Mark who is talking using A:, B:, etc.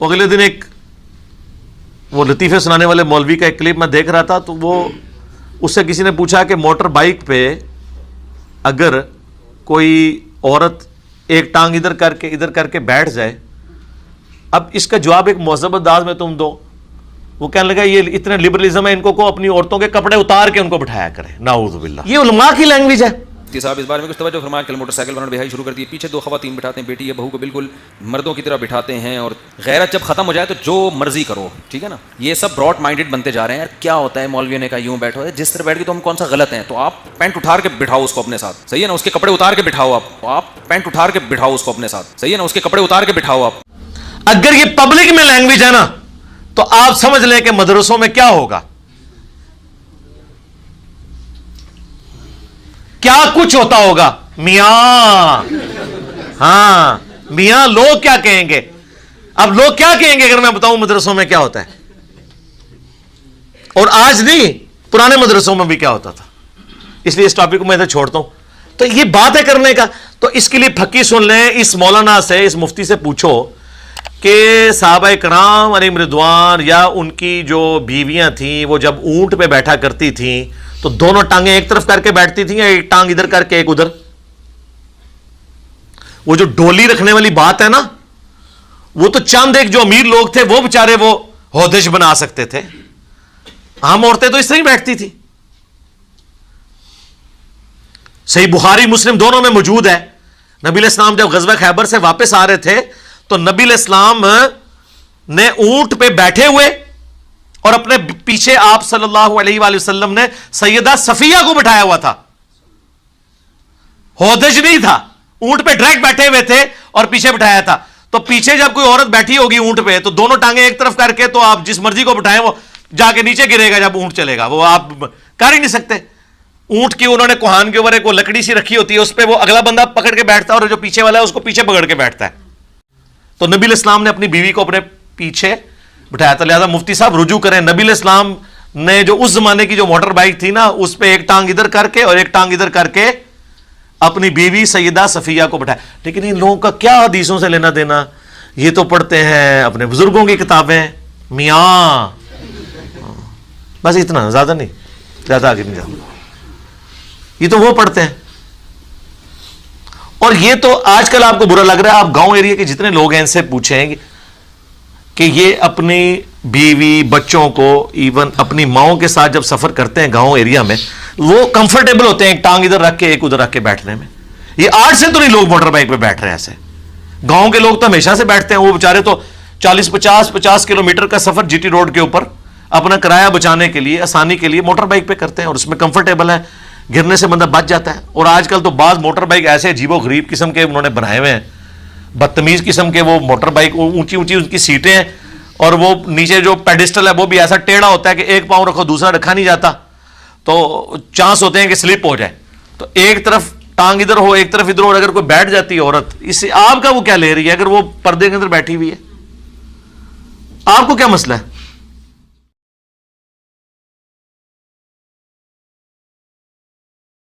A: اگلے دن ایک وہ لطیفے سنانے والے مولوی کا ایک کلپ میں دیکھ رہا تھا، تو وہ اس سے کسی نے پوچھا کہ موٹر بائک پہ اگر کوئی عورت ایک ٹانگ ادھر کر کے بیٹھ جائے، اب اس کا جواب ایک مہذب انداز میں تم دو. وہ کہنے لگا یہ اتنے لبرلزم ہے، ان کو اپنی عورتوں کے کپڑے اتار کے ان کو بٹھایا کرے. نعوذ باللہ، یہ علماء کی لینگویج ہے.
B: صاحب اس بارے میں کچھ توجہ فرمائیں. کل موٹر سائیکل بنانا بہائی شروع کر دی، پیچھے 2 خواتین بٹھاتے ہیں، بیٹی یا بہو کو بالکل مردوں کی طرح بٹھاتے ہیں، اور غیرت جب ختم ہو جائے تو جو مرضی کرو. ٹھیک ہے نا، یہ سب براڈ مائنڈڈ بنتے جا رہے ہیں. کیا ہوتا ہے، مولویوں نے کہا یوں بیٹھو، جس طرح بیٹھ کے تو ہم کون سا غلط ہیں، تو آپ پینٹ اٹھار کے بٹھاؤ اس کو اپنے ساتھ. صحیح ہے نا، اس کے کپڑے اتار کے بٹھاؤ. آپ پینٹ اٹھار کے بٹھاؤ اس کو اپنے ساتھ. صحیح ہے نا، اس کے کپڑے اتار کے بٹھاؤ. آپ
A: اگر یہ پبلک میں لینگویج ہے نا، تو آپ سمجھ لیں کہ مدرسوں میں کیا ہوگا، کیا کچھ ہوتا ہوگا. میاں، ہاں میاں، لوگ کیا کہیں گے. اب لوگ کیا کہیں گے اگر میں بتاؤں مدرسوں میں کیا ہوتا ہے، اور آج نہیں پرانے مدرسوں میں بھی کیا ہوتا تھا. اس لیے اس ٹاپک کو میں ادھر چھوڑتا ہوں. تو یہ بات ہے کرنے کا، تو اس کے لیے پھکی سن لیں. اس مولانا سے، اس مفتی سے پوچھو کہ صحابہ کرام علیہم رضوان یا ان کی جو بیویاں تھیں، وہ جب اونٹ پہ بیٹھا کرتی تھیں تو دونوں ٹانگیں ایک طرف کر کے بیٹھتی تھیں یا ایک ٹانگ ادھر کر کے ایک ادھر. وہ جو ڈولی رکھنے والی بات ہے نا، وہ تو چند ایک جو امیر لوگ تھے وہ بےچارے وہ ہودش بنا سکتے تھے. عام عورتیں تو اس طرح ہی بیٹھتی تھی. صحیح بخاری مسلم دونوں میں موجود ہے. نبی علیہ السلام جب غزوہ خیبر سے واپس آ رہے تھے تو نبی علیہ السلام نے اونٹ پہ بیٹھے ہوئے اور اپنے پیچھے آپ صلی اللہ علیہ وآلہ وسلم نے سیدہ صفیہ کو بٹھایا ہوا تھا. ہودج نہیں تھا، اونٹ پہ ڈائریکٹ بیٹھے ہوئے تھے اور پیچھے بٹھایا تھا. تو پیچھے جب کوئی عورت بیٹھی ہوگی اونٹ پہ تو دونوں ٹانگیں ایک طرف کر کے، تو آپ جس مرضی کو بٹھائیں وہ جا کے نیچے گرے گا جب اونٹ چلے گا. وہ آپ کر ہی نہیں سکتے. اونٹ کی انہوں نے کوہان کے اوپر ایک وہ لکڑی سی رکھی ہوتی ہے، اس پہ وہ اگلا بندہ پکڑ کے بیٹھتا ہے اور جو پیچھے والا ہے اس کو پیچھے پکڑ کے بیٹھتا ہے. تو نبی علیہ السلام نے اپنی بیوی کو اپنے پیچھے بٹھایا تھا. لہذا مفتی صاحب رجوع کریں، نبی علیہ السلام نے جو اس زمانے کی جو موٹر بائک تھی نا، اس پہ ایک ٹانگ ادھر کر کے اور ایک ٹانگ ادھر کر کے اپنی بیوی سیدہ صفیہ کو بٹھایا. لیکن ان لوگوں کا کیا حدیثوں سے لینا دینا، یہ تو پڑھتے ہیں اپنے بزرگوں کی کتابیں. میاں بس اتنا، زیادہ نہیں، زیادہ آگے نہیں جاؤں. یہ تو وہ پڑھتے ہیں. اور یہ تو آج کل آپ کو برا لگ رہا ہے. آپ گاؤں ایریا کے جتنے لوگ ہیں ان سے پوچھیں کہ یہ اپنی بیوی بچوں کو، ایون اپنی ماؤں کے ساتھ جب سفر کرتے ہیں گاؤں ایریا میں، وہ کمفرٹیبل ہوتے ہیں ایک ٹانگ ادھر رکھ کے ایک ادھر رکھ کے بیٹھنے میں. یہ آج سے تو نہیں لوگ موٹر بائک پہ بیٹھ رہے ہیں ایسے. گاؤں کے لوگ تو ہمیشہ سے بیٹھتے ہیں. وہ بیچارے تو 40-50 کلومیٹر کا سفر جی ٹی روڈ کے اوپر اپنا کرایہ بچانے کے لیے، آسانی کے لیے موٹر بائک پہ کرتے ہیں، اور اس میں کمفرٹیبل ہے، گرنے سے بندہ بچ جاتا ہے. اور آج کل تو بعض موٹر بائک ایسے عجیب و غریب قسم کے انہوں نے بنائے ہوئے ہیں، بدتمیز قسم کے. وہ موٹر بائک اونچی اونچی ان کی سیٹیں ہیں، اور وہ نیچے جو پیڈسٹل ہے وہ بھی ایسا ٹیڑھا ہوتا ہے کہ ایک پاؤں رکھو دوسرا رکھا نہیں جاتا، تو چانس ہوتے ہیں کہ سلپ ہو جائے. تو ایک طرف ٹانگ ادھر ہو ایک طرف ادھر ہو، اگر کوئی بیٹھ جاتی ہے عورت، اس سے آپ کا وہ کیا لے رہی ہے؟ اگر وہ پردے کے اندر بیٹھی ہوئی ہے، آپ کو کیا مسئلہ ہے؟